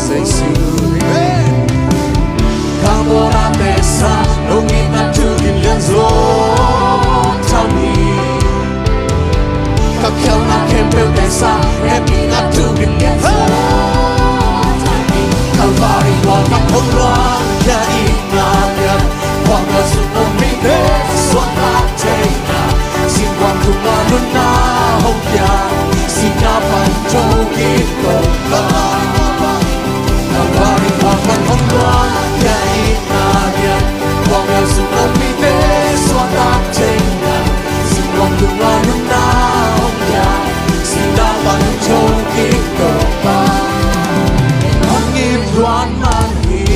Giêsu. Camona tesa nongin na tugin lianzo tami. Kakel na kempel tesa happy na tugin lianzo tami. Kalvari wala pulwan ya inanya. Wanga sunumite swata tena. Singwang kumanun na hongya. Sinapan jogit ko Kalvari wala pulwan ya inanya. Wanga sunumite swata tena. Singwang kumanun na hongya. Sinapan jogit ko Hongit luan manhin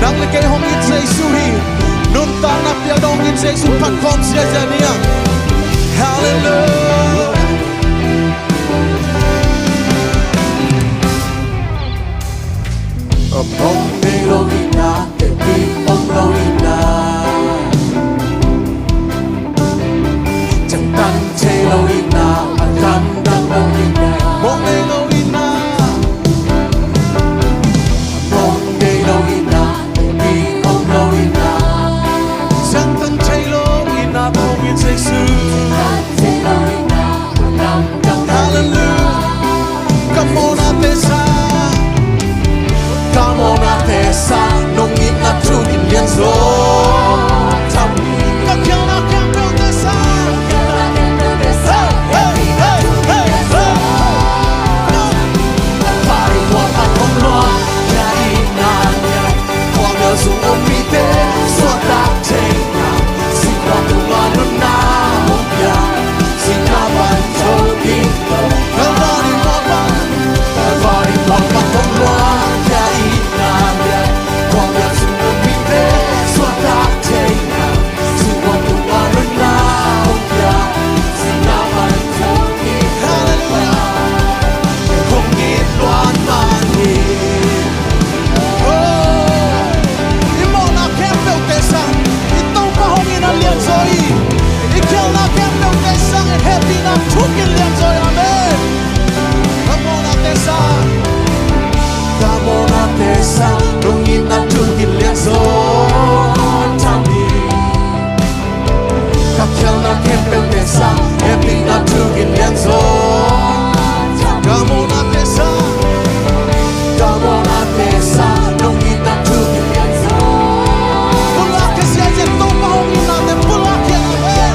Nang lekay hongit Giêsu hi nun tan na pia dongin Giêsu pat kom sia jania. Hallelujah. Bông bê lô ina để đi bông lô ina chẳng tan chê lô ina mà tan đang lô ina bông bê lô ina bông bê lô ina để đi bông lô ina chẳng tan chê lô ina bông in Giêsu. Hallelujah. Come on atesa. Camona tesa nongin na tugin lianzo tami. Kakel na kempel tesa. Hey, hey, hey, hey. Pari wala konloa ya inanya. Wanga sunumite swata tena. Sika tumanun na hongya. Sinapan jogit ko Kalvari wala konloa ya inanya. Wanga sunumite swata tena. Singwang tumanun na hongya. Sinapan jogit ko Hongit luan manhin. Imo na kempel tesa. Itong pahongin ang lianzoy. Ikaw na kempel tesa. And happy na tugin lianzoy. Amen. Camona tesa. Camona tesa nongin na tugin lianzo tami. Kakel na kempel tesa happy na tugin lianzo. Camona tesa. Camona tesa nongin na tugin lianzo. Pulak ke siya dyan itong pahongin natin. Pulak yan. Amen.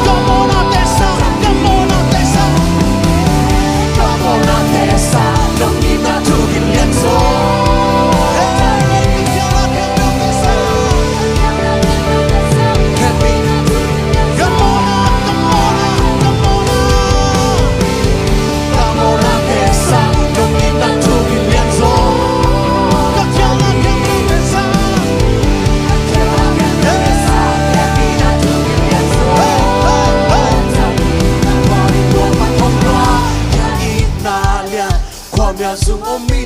Camona tesa. Camona tesa. Camona tesa nongin na tugin lianzo. Zoom on me